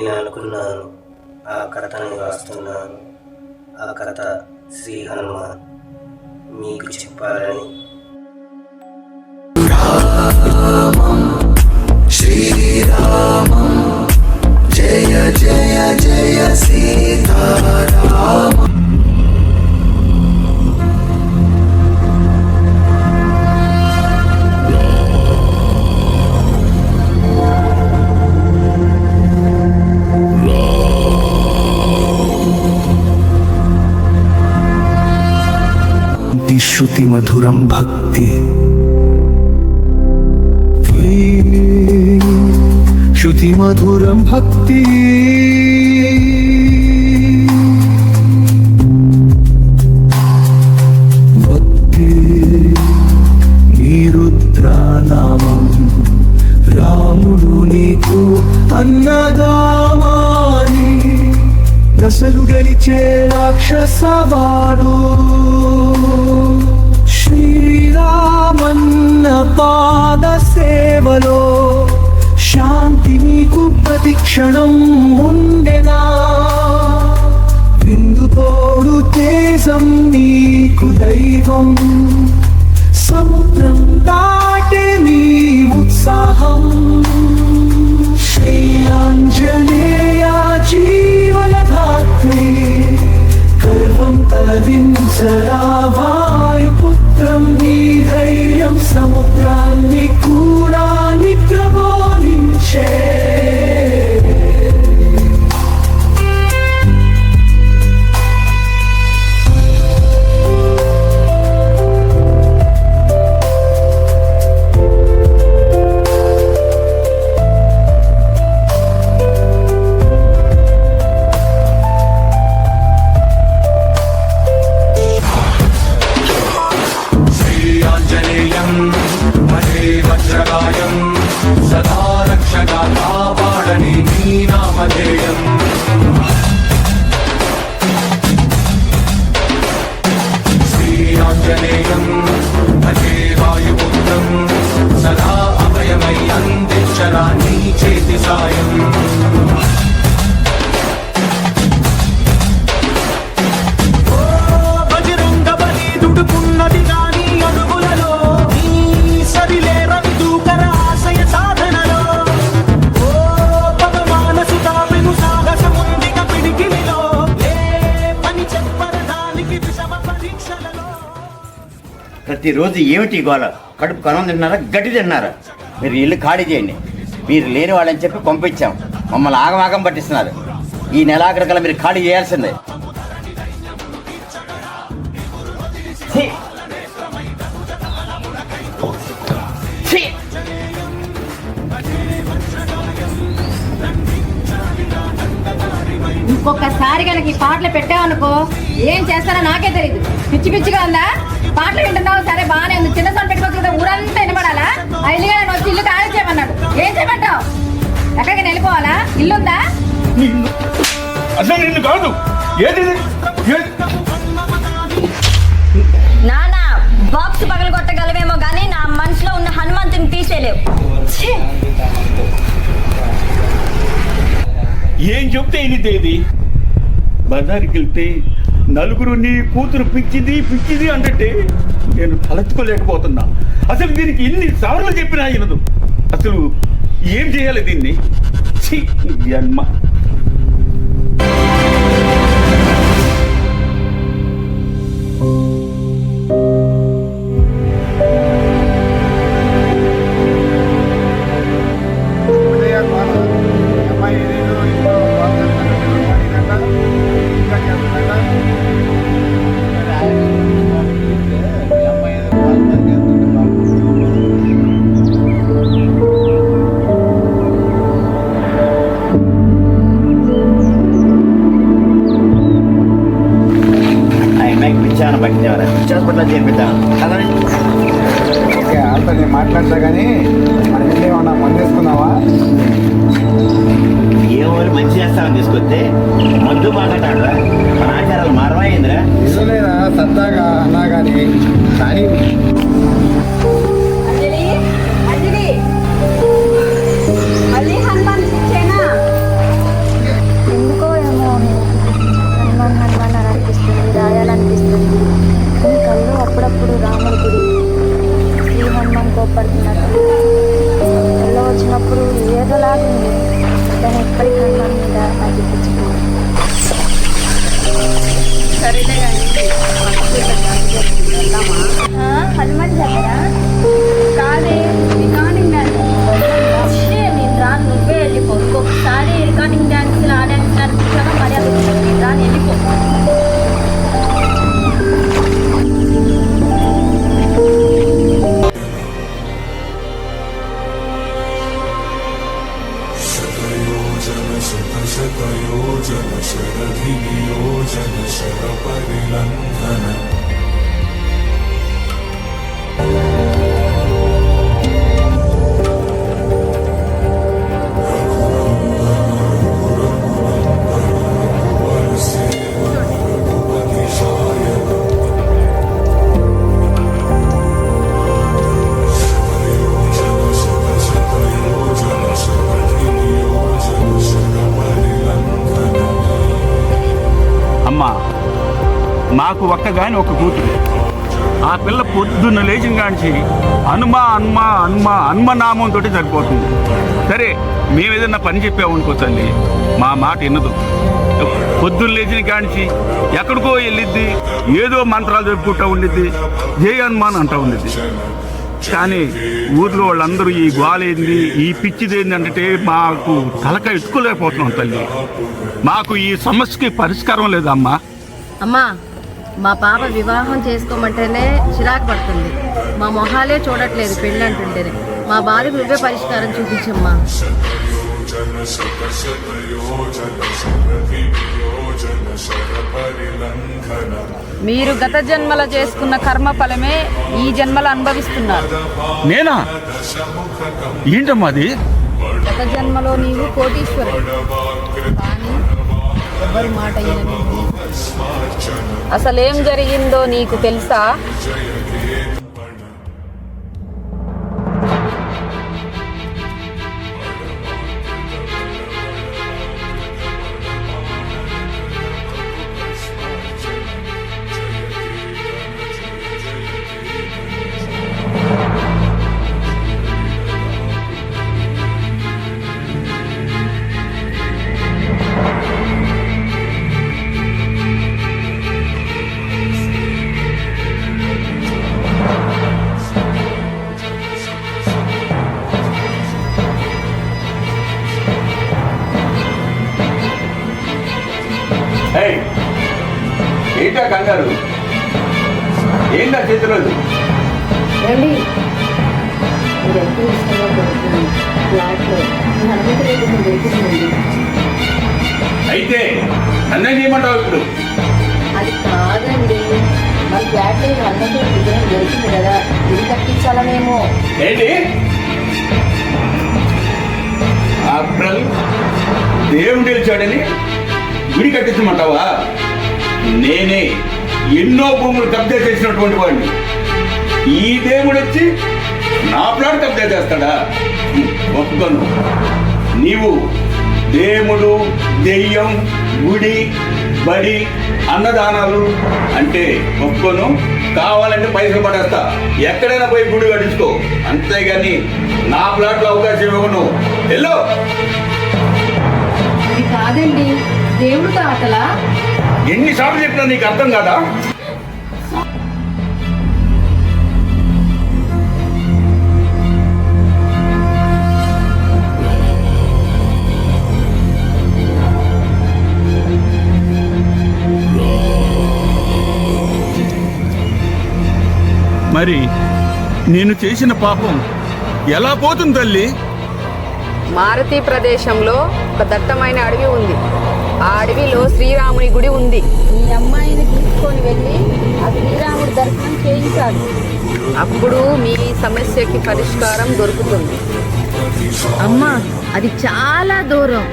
నేను అనుకున్నాను, ఆ కథను రాస్తున్నాను. ఆ కథ శ్రీ హనుమాన్ మీకు చెప్పాలని. రామం శ్రీరామం జయ జయ జయ సీతారామం. श्रुति मधुरम भक्ति श्रुति मधुरम भक्ति भक्ति निरुद्रानामं रामुडु नीकु अन्नदामानि దశలు గెలిచే రాక్షసవాడు శ్రీరామన్న పాద సేవలో శాంతి నీకు ప్రతిక్షణం ఉండెనా. విందుతోడు తేజం నీకు దైవం, సముద్రం దాటే నీ ఉత్సాహం. శ్రీ ఆంజనేయ జీవనధాత్రే గర్వం తలదించరా వాయుపుత్రం నీ ధైర్యం సముద్రాన్ని కూడా నిద్రపోనించే. సదా రక్షగా కాపాడని నీ నామధేయం. శ్రీ ఆంజనేయం భజే వాయుపుత్రం సదా అభయమై అందించరా నీ చేతి సాయం. బజరంగ బలి దుడుకున్నది గాని అడుగులలో నీ సరిలే రవి దూకర ఆశయ సాధనలో. ఓ పవమానసుత వెను సాహసముందిక పిడికిలిలో ఏ పని చెప్పరదానికి విషమ పరీక్షలలో. ప్రతిరోజు ఏమిటి గోళ? కడుపు కనం తిన్నారా, గడ్డి తిన్నారా? మీరు ఇల్లు ఖాళీ చేయండి. మీరు లేని వాళ్ళని చెప్పి పంపించాం, మమ్మల్ని ఆగమాగం పట్టిస్తున్నారు. ఈ నెలాఖరికల్లా మీరు ఖాళీ చేయాల్సిందే. ఇంకొకసారి కనుక ఈ పాటలు పెట్టావనుకో ఏం చేస్తారో నాకే తెలియదు. పిచ్చి పిచ్చిగా ఉందా? పాటలు వింటున్నావు సరే బాగానే ఉంది, చిన్న సౌండ్ పెట్టుకోవచ్చు కదా, ఊరంతా వినపడాలా? ఆ ఇల్లుగా వచ్చి ఇల్లు ఖాళీ చేయమన్నాడు, ఏం చేయమంటావు? ఎక్కడికి వెళ్ళిపోవాలా? ఇల్లుందా? నానా బాక్స్ పగలు కొట్టగలవేమో గానీ నా మనసులో ఉన్న హనుమంతుని తీసేలేవు. ఏం చెప్తే ఇది బజారుకి వెళ్తే నలుగురు నీ కూతురు పిచ్చిది పిచ్చిది అంటే నేను తలెత్తుకోలేకపోతున్నా. అసలు దీనికి ఎన్ని సార్లు చెప్పినా వినదు. అసలు ఏం చేయాలి దీన్ని? జన్మ హాస్పిటల్ చేర్పిద్దాం. ఓకే, వాళ్ళతో నేను మాట్లాడతా కానీ మనం ఏమన్నా మందు వేసుకున్నావా? ఏమో మంచి చేస్తామని తీసుకొస్తే మందు మాట్లాడరా? మన ఆచారాలు మారవాయిందిరా. ఇసులేదా సరదాగా అన్నా కానీ సరేలే హనుమాన్ జాతర కాదే రికార్డింగ్ డాన్స్ నేను రాను, నువ్వే వెళ్ళిపో. ఇంకొకసారి రికార్డింగ్ డాన్స్లు ఆ డాన్స్ అనిపించాక మర్యాద ఉంటుంది. రాను, వెళ్ళిపో. అమ్మా, మాకు ఒక్కగాని ఒక కూతురు. ఆ పిల్ల పొద్దున్న లేచిన కాంచి హనుమ నామంతో సరిపోతుంది. సరే, మేము ఏదన్నా పని చెప్పామనుకో తల్లి, మా మాట వినదు. పొద్దున్న లేచిన కాంచి ఎక్కడికో వెళ్ళిద్ది, ఏదో మంత్రాలు చెప్పుకుంటూ ఉండిద్ది, జై హనుమాన్ అంటూ ఉండిద్ది. కానీ ఊర్లో వాళ్ళందరూ ఈ గోలేంది, ఈ పిచ్చిదేంది అంటే మాకు తలక ఎత్తుకోలేకపోతున్నాం తల్లి. మాకు ఈ సమస్యకి పరిష్కారం లేదమ్మా. అమ్మా, మా పాప వివాహం చేసుకోమంటేనే చిరాకు పడుతుంది. మా మొహాలే చూడట్లేదు పెళ్ళి అంటుంటేనే. మా బాధకు నువ్వే పరిష్కారం చూపించమ్మా. మీరు గత జన్మల చేసుకున్న కర్మ ఫలమే ఈ జన్మలో అనుభవిస్తున్నారు. నేనా? ఏంటమ్మా అది? గత జన్మలో నీవు కోటీశ్వరుడు, కానీ ఎవరి మాట వినని. అసలేం జరిగిందో నీకు తెలుసా? ఏంటా కంగారు? ఏంటా చేతిరోజు? ఏమండి, మీరు ఎంతో ఇష్టంగా కొడుతుంది ఫ్లాట్లో మీ అనుమతి లేకుండా దొరికిందండి. అయితే నన్నేం చేయమంటావు ఇప్పుడు? అది కాదండి, మన ఫ్లాట్లో మీ అనుమతి విగ్రహం దొరికింది కదా, ఇది కట్టించాలనేమో. ఏంటి? అబ్రల్ దేవుడు గెలిచాడని గుడి కట్టించమంటావా? నేనే ఎన్నో భూములు కబ్జా చేసినటువంటి వాడిని. ఈ దేవుడు వచ్చి నా ప్లాట్ కబ్జా చేస్తాడా? ఒప్పుకోను. నీవు దేవుడు, దెయ్యం, గుడి, బడి, అన్నదానాలు అంటే ఒప్పుకోను. కావాలంటే పైసలు పడేస్తా, ఎక్కడైనా పోయి గుడి కట్టించుకో, అంతేగాని నా ప్లాట్లో అవకాశం ఇవ్వను. వెళ్ళు. అది కాదండి, దేవుడితో ఆటలా? ఎన్నిసార్లు చెప్పినా నీకు అర్థం కాదా? మరి నేను చేసిన పాపం ఎలా పోతుంది తల్లి? మారుతి ప్రదేశంలో ఒక దట్టమైన అడవి ఉంది. ఆ అడవిలో శ్రీరాముని గుడి ఉంది. మీ అమ్మాయిని తీసుకొని వెళ్ళి ఆ శ్రీరాముడి దర్శనం చేయించాలి. అప్పుడు మీ సమస్యకి పరిష్కారం దొరుకుతుంది. అమ్మా, అది చాలా దూరం.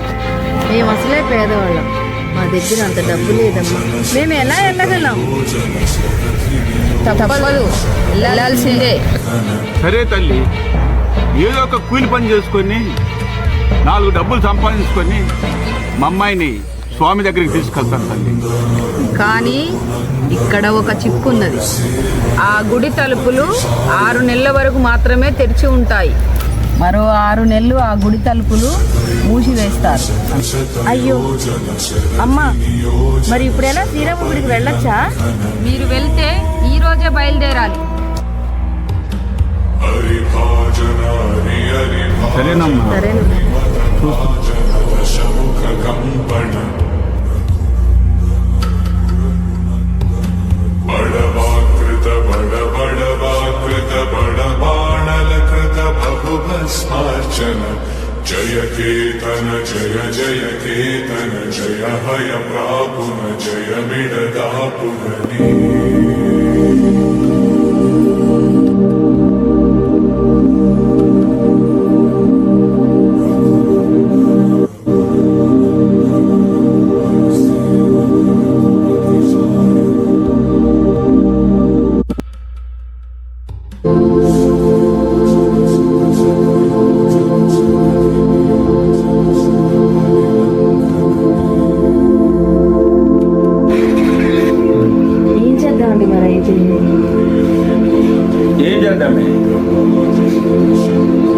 మేము అసలే పేదవాళ్ళం, మా దగ్గర అంత డబ్బు లేదమ్మా. మేము ఎలా వెళ్ళగలం? తప్పదు, వెళ్ళాల్సిందే. సరే తల్లి, ఏదో ఒక కూలి పని చేసుకొని 4 డబ్బులు సంపాదించుకొని మా అమ్మాయిని స్వామి దగ్గరికి తీసుకెళ్తాను తల్లి. కానీ ఇక్కడ ఒక చిక్కున్నది. ఆ గుడి తలుపులు 6 నెలల వరకు మాత్రమే తెరిచి ఉంటాయి. మరో 6 నెలలు ఆ గుడి తలుపులు మూసివేస్తారు. అయ్యో అమ్మా, మరి ఇప్పుడైనా శ్రీరామ గుడికి వెళ్ళొచ్చా? మీరు వెళ్తే ఈ రోజే బయలుదేరాలి. సరేనమ్మా. సరేనా? बड़वाकृत बड़वाकृत बड़बाणलकृत बहुभस्मार्चन जय केतन जय जय केतन जय हय प्रापुन जय मिडदापुरनी ఏం చేద్దామండి మరి అయితే? ఏం చేద్దామే,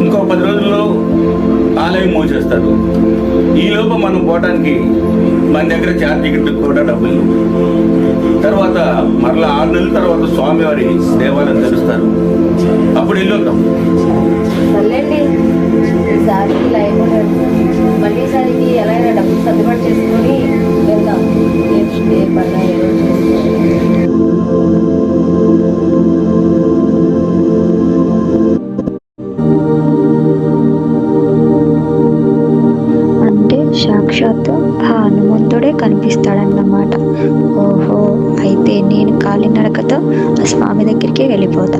ఇంకో 10 రోజుల్లో ఆలయం మూసేస్తారు. ఈలోపు మనం పోవడానికి మన దగ్గర చార్జ్ టికెట్ కూడా డబ్బులు లేవు. తర్వాత మరలా 6 నెలల తర్వాత స్వామివారి దేవాలయం తెరుస్తారు. అప్పుడు వెళ్ళొద్దాం. సర్లేండి, ఈసారి లైవ్ మళ్ళీ ఈసారికి ఎలా అయినా డబ్బులు సర్దుబాటు చేసుకొని వెళ్దాం. ఏ పని ఏ రోజు అంటే సాక్షాత్తు ఆ హనుమంతుడే కనిపిస్తాడన్నమాట. ఓహో, అయితే నేను కాలినడకతో ఆ స్వామి దగ్గరికి వెళ్ళిపోతా.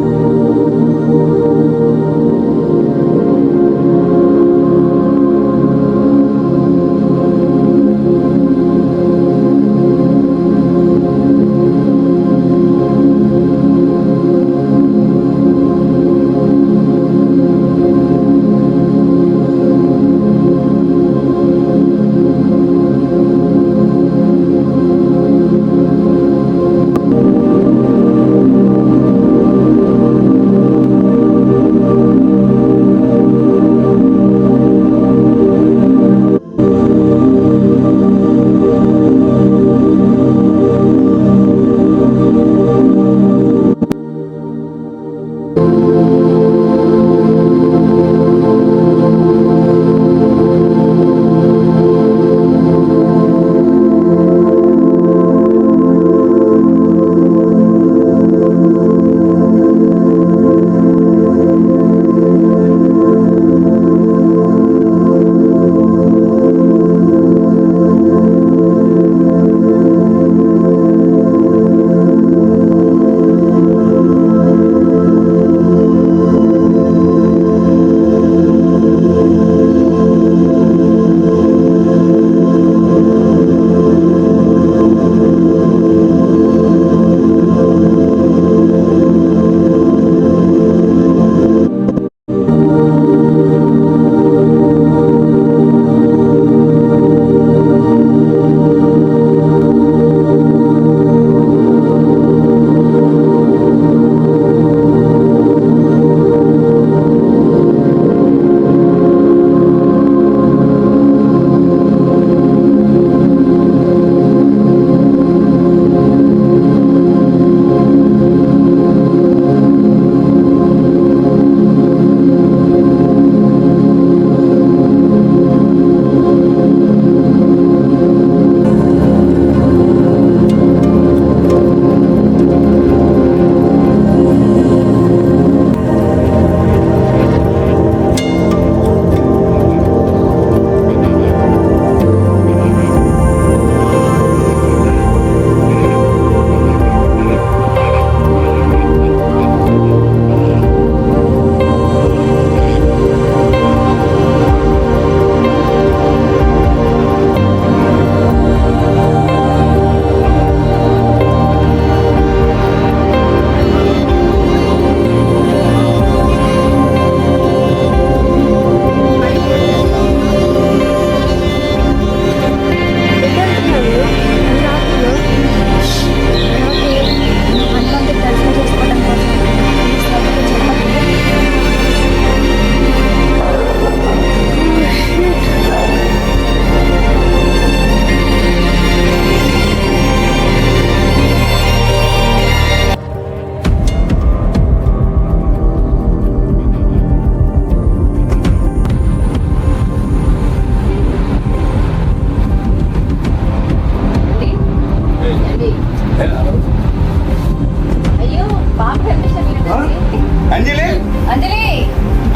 అంజలి అంజలి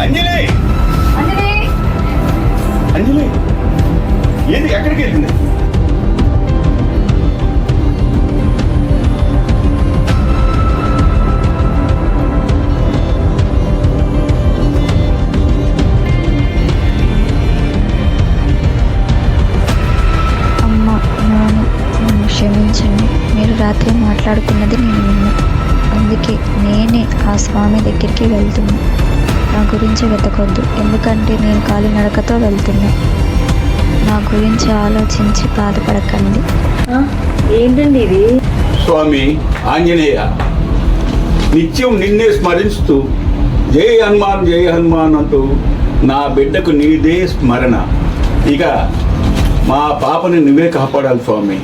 అంజలి అంజలి అంజలి ఏంది ఎక్కడికి వెళ్తుంది? అమ్మ, నాన్న, నన్ను క్షమించండి. మీరు రాత్రి మాట్లాడుకున్నది నేను విన్నా. అందుకే నేనే ఆ స్వామి దగ్గరికి వెళ్తున్నా. నా గురించి వెతకొద్దు, ఎందుకంటే నేను కాలినడకతో వెళ్తున్నా. నా గురించి ఆలోచించి బాధపడకండి. ఏంటండి ఇది? స్వామి ఆంజనేయ, నిత్యం నిన్నే స్మరిస్తూ జై హనుమాన్ అంటూ నా బిడ్డకు నీదే స్మరణ. ఇక మా పాపని నువ్వే కాపాడాలి స్వామి.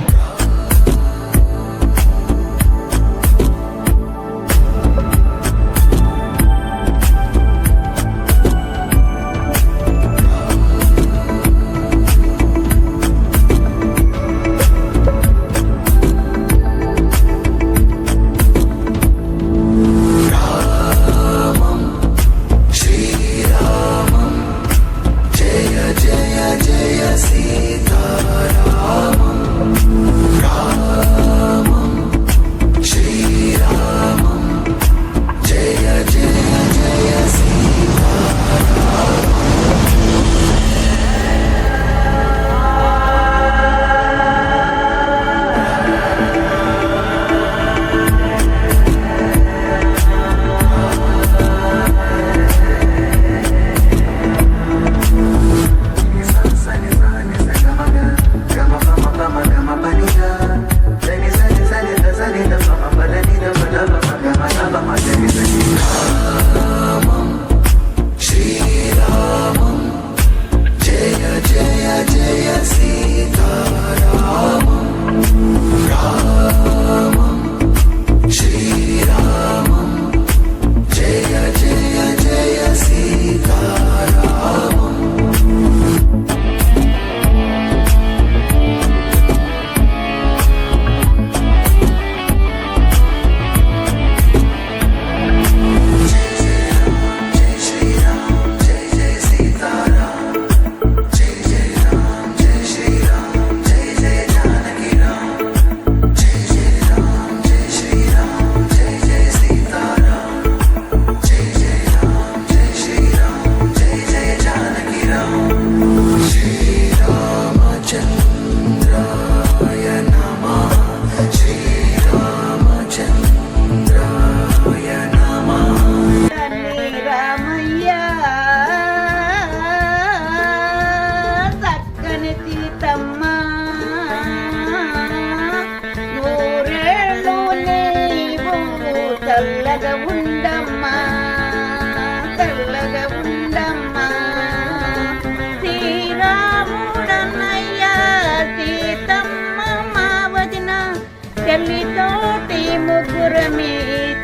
చెల్లితోటి ముగ్గురమే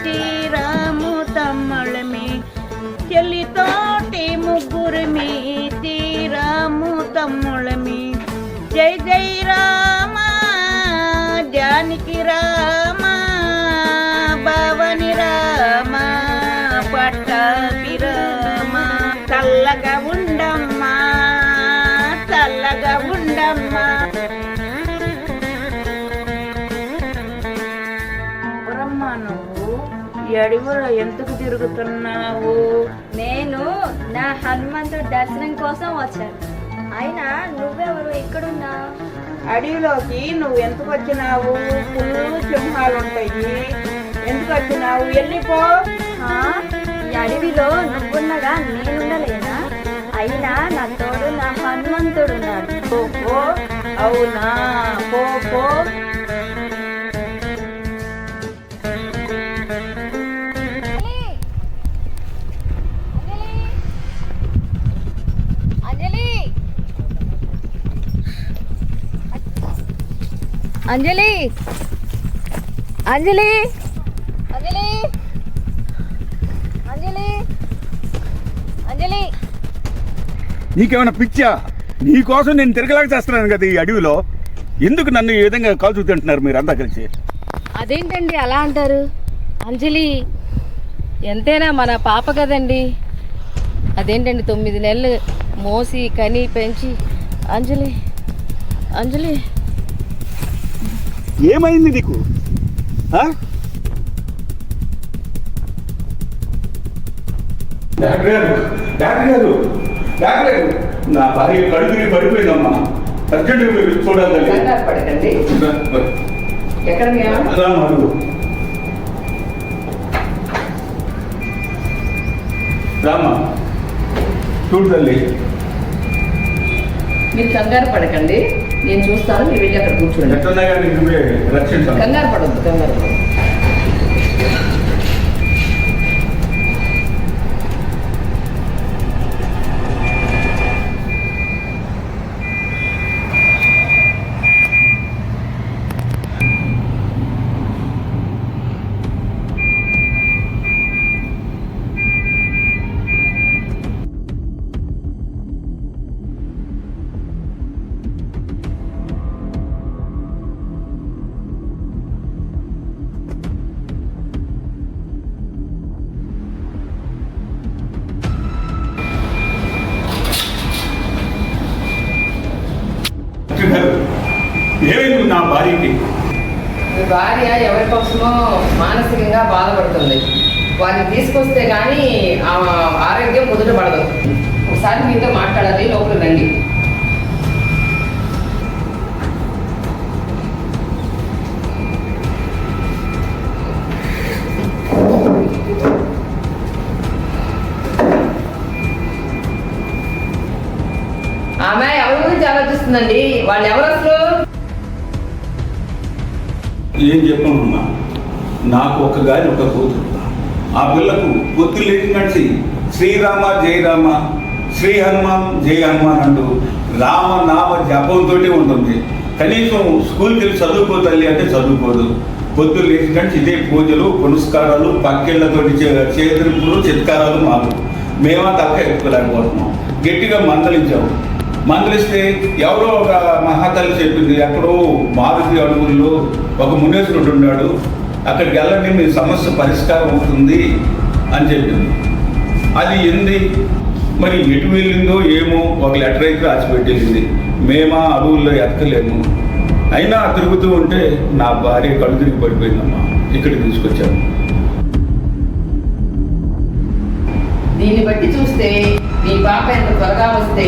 శ్రీరాము తమ్ముళమే, చెల్లితోటి ముగ్గురమే శ్రీరాము తమ్ముళమే. జై జై రామ జానకి రామ భవని రామ పట్టాభి రామ. చల్లగా ఉండమ్మా చల్లగా ఉండమ్మా. నువ్వు ఈ అడవిలో ఎందుకు తిరుగుతున్నావు? నేను నా హనుమంతుడు దర్శనం కోసం వచ్చాను. అయినా నువ్వెవరు ఇక్కడున్నా? అడవిలోకి నువ్వు ఎందుకు వచ్చినావు? పుల్లు సింహాలు ఉంటాయి, ఎందుకు వచ్చినావు? వెళ్ళిపో. ఈ అడవిలో నువ్వున్నగా నేనుండలేనా? అయినా నా తోడు నా హనుమంతుడున్నాడు. పో. అవునా? పో పో. అంజలి అంజలి అంజలి అంజలి అంజలి నీకేమైనా పిచ్చా? నీకోసం నేను తిరగలేక చేస్తున్నాను కదా ఈ అడవిలో. ఎందుకు నన్ను ఈ విధంగా కాల్చు తింటున్నారు మీరంతా కలిసి? అదేంటండి అలా అంటారు? అంజలి ఎంతైనా మన పాప కదండి. అదేంటండి 9 నెలలు మోసి కని పెంచి. అంజలి అంజలి ఏమైంది నీకు? డాక్టర్ గారు, డాక్టర్ గారు, డాక్టర్ గారు, నా భార్య కడుపుని పడిపోయిందమ్మా. అర్జెంటుగా చూడాలి. పడకండి. ఎక్కడ రామాడు రామా, చూడు తల్లి. మీరు కంగారు పడకండి, నేను చూస్తాను. మీరు వెళ్ళి అక్కడ కూర్చోండి. ఎట్లా కానీ నువ్వే రక్షించాలి. కంగారు పడద్దు, కంగారు పడద్దు. ఏమైంది నా భార్యకి? మీ భార్య ఎవరి కోసమో మానసికంగా బాధపడుతుంది. వారిని తీసుకొస్తే కానీ ఆరోగ్యం కుదుటపడదు. ఒకసారి మీతో మాట్లాడాలి, లోపలికి రండి. ఆమె ఎవరి గురించి ఆలోచిస్తుందండి? వాళ్ళు ఎవరు అసలు? ఏం చెప్పమ్మా, నాకు ఒక గాని ఒక కూతురు. ఆ పిల్లకు పొత్తులు లేచి శ్రీరామ జయరామ, శ్రీ హనుమాన్ జయ హనుమాన్ అంటూ రామనామ జపంతో ఉంటుంది. కనీసం స్కూల్కి వెళ్ళి చదువుకో తల్లి అంటే చదువుకోదు. పొత్తులు లేచి ఇదే పూజలు పునస్కారాలు, పక్కిళ్లతోటి చేతులు చిత్కారాలు మాకు. మేమా తప్ప ఎత్తుకోలేకపోతున్నాం. గట్టిగా మందలించాము. మందలిస్తే ఎవరో ఒక మహాతల్లి చెప్పింది, ఎక్కడో మారుతి అడుగుల్లో ఒక మునేశ్వరుడు ఉన్నాడు, అక్కడికి వెళ్ళండి మీ సమస్య పరిష్కారం అవుతుంది అని చెప్పింది. అది ఏంది మరి, ఎటు వెళ్ళిందో ఏమో. ఒక లెటర్ అయితే రాసిపెట్టి వెళ్ళింది. మేమా అడవుల్లో ఎక్కలేము. అయినా తిరుగుతూ ఉంటే నా భార్య కళ్ళు తిరిగి పడిపోయిందమ్మా. ఇక్కడికి తీసుకొచ్చాము. దీన్ని బట్టి చూస్తే మీ పాప ఎంత త్వరగా వస్తే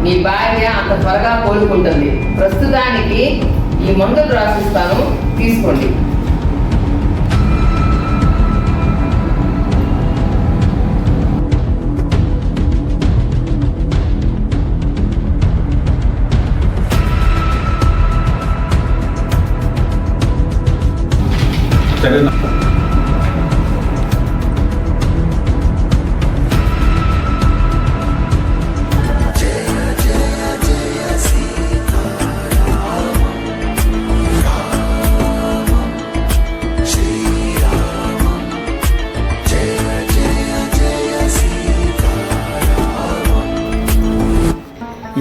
మీ భార్య అంత త్వరగా కోలుకుంటుంది. ప్రస్తుతానికి ఈ మందులు రాసిస్తాను, తీసుకోండి. సరేనా?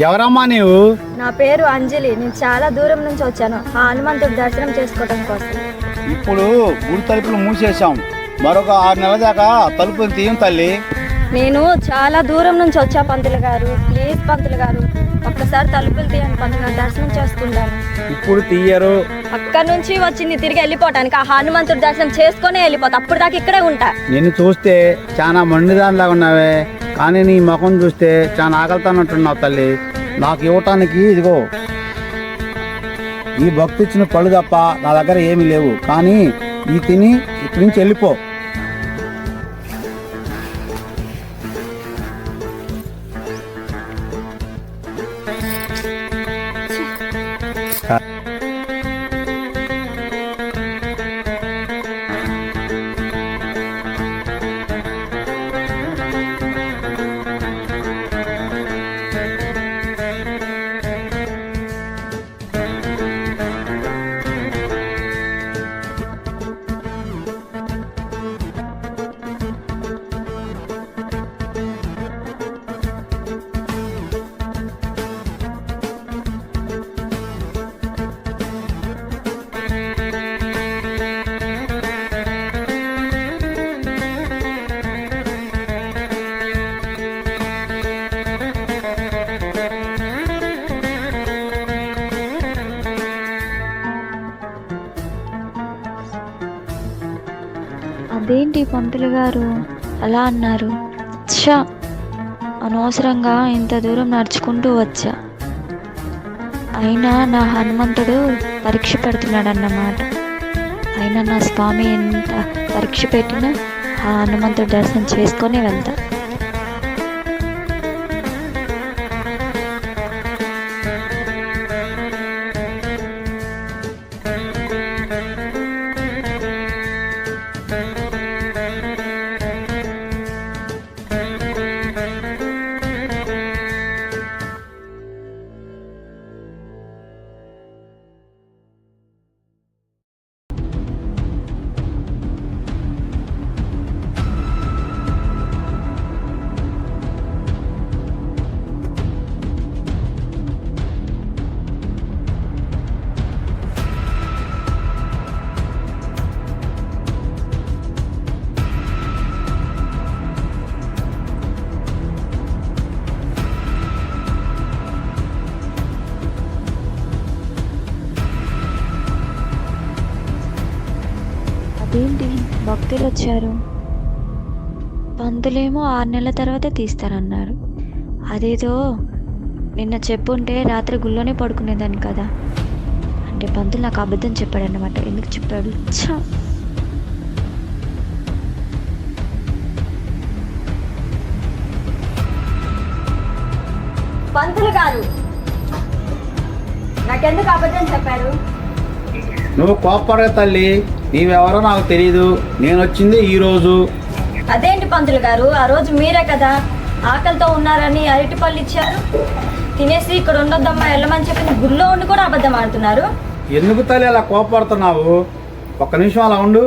ఎవరమ్మా నీవు? నా పేరు అంజలి. నేను చాలా దూరం నుంచి వచ్చాను ఆ హనుమంతుడి దర్శనం చేసుకోవడం కోసం. ఇప్పుడు గుడి తలుపులు మూసేశాం. మరొక 6 నెలల దాకా తలుపులు తీయం తల్లి. నేను చాలా దూరం నుంచి వచ్చా పంతులు గారు. ప్లీజ్ పంతులు గారు, ఒక్కసారి తలుపులు తీయండి పంతులు గారు, దర్శనం చేసుకుంటాను. ఇప్పుడు తీయరు. అక్కడి నుంచి వచ్చింది తిరిగి వెళ్ళిపోవటానికి. ఆ హనుమంతుడి దర్శనం చేసుకునే వెళ్ళిపోతా. అప్పుడు దాకా ఇక్కడే ఉంటా. నిన్ను చూస్తే చాలా మండిదానిలాగా ఉన్నావే, కానీ నీ ముఖం చూస్తే చాలా ఆకలితోనంటున్నావు తల్లి. నాకు ఇవ్వటానికి ఇదిగో ఈ భక్తి ఇచ్చిన పళ్ళు తప్ప నా దగ్గర ఏమీ లేవు. కానీ ఈ తిని ఇక్కడి నుంచి వెళ్ళిపో. అదేంటి పంతులు గారు అలా అన్నారు? ఛా, అనవసరంగా ఇంత దూరం నడుచుకుంటూ వచ్చా. అయినా నా హనుమంతుడు పరీక్ష పెడుతున్నాడు అన్నమాట. అయినా నా స్వామి ఎంత పరీక్ష పెట్టినా ఆ హనుమంతుడు దర్శనం చేసుకొని వెళ్తా. అదేంటి భక్తులు వచ్చారు? పంతులేమో 6 నెలల తర్వాత తీస్తారన్నారు. అదేదో నిన్న చెప్పుంటే రాత్రి గుళ్ళోనే పడుకునేదాన్ని కదా. అంటే పంతులు నాకు అబద్ధం చెప్పాడన్నమాట. ఎందుకు చెప్పాడు? ఛా! పంతులు గారు నాకెందుకు అబద్ధం చెప్పారు? నువ్వు కోప్పడగా తల్లి, నీవెవరో నాకు తెలియదు. నేను వచ్చింది ఈరోజు. అదేంటి పంతులు గారు, ఆ రోజు మీరే కదా ఆకలితో ఉన్నారని అరటి పళ్ళు ఇచ్చారు. తినేసి ఇక్కడ ఉండొద్దమ్మా వెళ్ళమని చెప్పి గుళ్ళో ఉండి కూడా అబద్ధం ఆడుతున్నారు. ఎందుకు తల్లి అలా కోప్పడుతున్నావు? ఒక్క నిమిషం అలా ఉండు.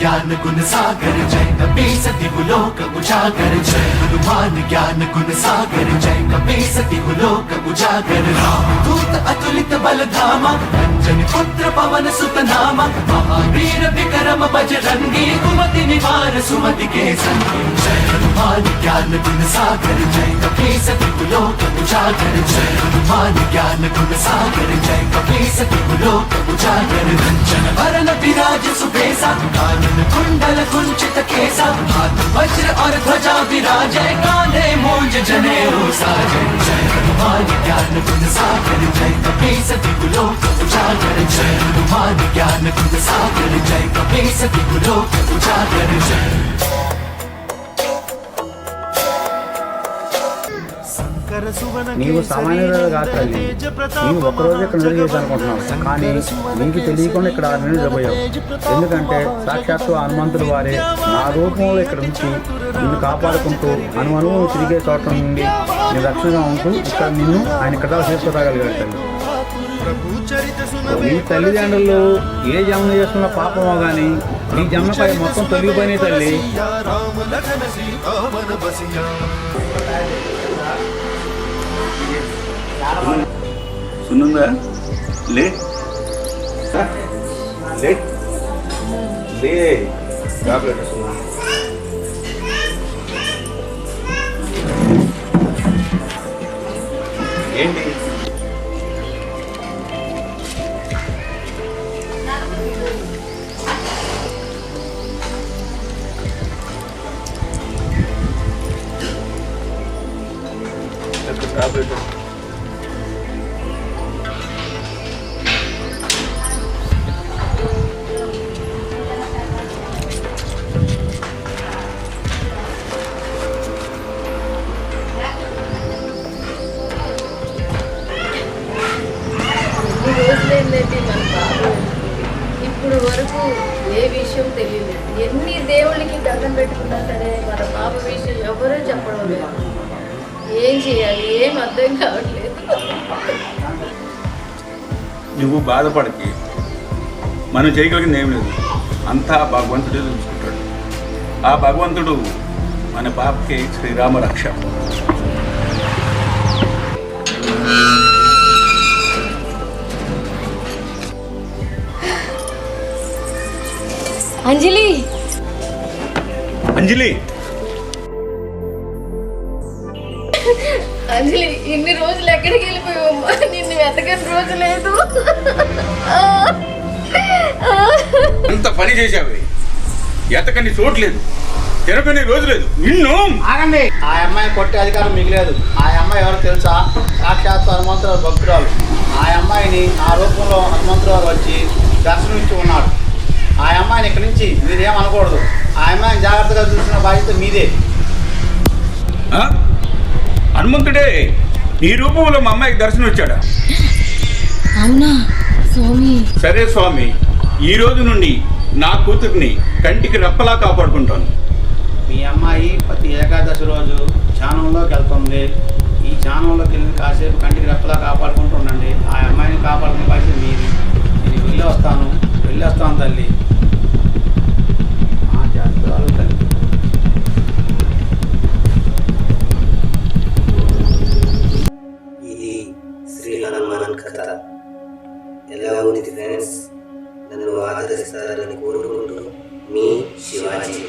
ज्ञान गुण सागर जय कपी सती गुलोक उजागर जय हनुमान ज्ञान गुण सागर जय कपी सती गुलोक उजागर राम दूत अतुलित बल धामा अंजन पुत्र पवन सुत नामा महावीर विक्रम बजरंगी कुमति निवार सुमति के संगी जय हनुमान ज्ञान गुण सागर जय कपी सती गुलोक उजागर जय हनुमान ज्ञान गुण सागर जय कपी सती गुलोक उजागर कंचन वरण विराज सुबेसा कुंडल कुंचित केसा हाथ वज्र और ध्वजा विराजे कांधे मूंज जनेऊ साजे जय हनुमान ज्ञान गुण सागर जय कपी सती गुलोक उजागर जय हनुमान ज्ञान गुण सागर जय कपी सती गुलोक उजागर जय నీవు సామాన్యురాలు కాదు తల్లి. నీవు ఒక్కరోజు ఇక్కడ నిద్ర చేసి అనుకుంటున్నావు, కానీ నీకు తెలియకుండా ఇక్కడ 6 నెలలు నిద్రపోయావు. ఎందుకంటే సాక్షాత్తు హనుమంతుడు వారే నా రూపంలో ఇక్కడ ఉంచి నిన్ను కాపాడుకుంటూ అనుమను తిరిగే చోట నుండి నీ రక్షణగా ఉంటూ ఇక్కడ నిన్ను ఆయన ఇక్కడ చేసుకోగలిగాడు తల్లి. నీ తల్లిదండ్రులు ఏ జన్మ చేస్తున్న పాపమో కానీ నీ జన్మపై మొత్తం తొలగిపోయినాయి తల్లి. సున్నుందా? లే లే లే టాబ్లెట్ ఏంటి? టాబ్లెట్ రోజులైందండి మన బాబు ఇప్పుడు వరకు ఏ విషయం తెలియదు. ఎన్ని దేవుళ్ళకి దండం పెట్టుకున్నా సరే మన బాబు విషయం ఎవరూ చెప్పడం లేదు. ఏం చేయాలి, ఏం అర్థం కావట్లేదు. నువ్వు బాధపడకి, మనం చేయగలిగింది ఏం లేదు. అంతా భగవంతుడే చూసుకుంటాడు. ఆ భగవంతుడు మన పాపకి శ్రీరామ రక్ష. అంజలి అంజలి, అంజలి ఇన్ని రోజులు ఎక్కడికి వెళ్ళిపోయావమ్మా? నిన్ను వెతకని రోజు లేదు. అంత పని చేశావు, ఎతకని చోట్లేదు, తిరగని రోజు లేదు. నిన్ను ఆగండి. ఆ అమ్మాయిని కొట్టే అధికారం మీకు లేదు. ఆ అమ్మాయి ఎవరో తెలుసా? సాక్షాత్తు హనుమంతురావు భక్తురాలు. ఆ అమ్మాయిని ఆ రూపంలో హనుమంతురావు వచ్చి దర్శనమిచ్చి ఉన్నాడు. ఆ అమ్మాయిని ఇక్కడి నుంచి మీరేమనకూడదు. ఆ అమ్మాయిని జాగ్రత్తగా చూసిన బాధ్యత మీదే. హనుమంతుడే ఈ రూపంలో మా అమ్మాయికి దర్శనం వచ్చాడా? అవునా స్వామి? సరే స్వామి, ఈ రోజు నుండి నా కూతుర్ని కంటికి రెప్పలా కాపాడుకుంటాను. మీ అమ్మాయి ప్రతి ఏకాదశి రోజు ధ్యానంలోకి వెళ్తుంది. ఈ ధ్యానంలోకి వెళ్ళి కాసేపు కంటికి రెప్పలా కాపాడుకుంటూ ఉండండి. ఆ అమ్మాయిని కాపాడుకునే బాధ్యత మీది. నేను వెళ్ళొస్తాను తల్లి. చేస్తారు తల్లి. ఇది శ్రీ హనుమాన్ కథ. ఎలా ఉంది ఫ్రెండ్స్? నన్ను ఆదరిస్తారని కోరుకుంటూ మీ శివాజీ.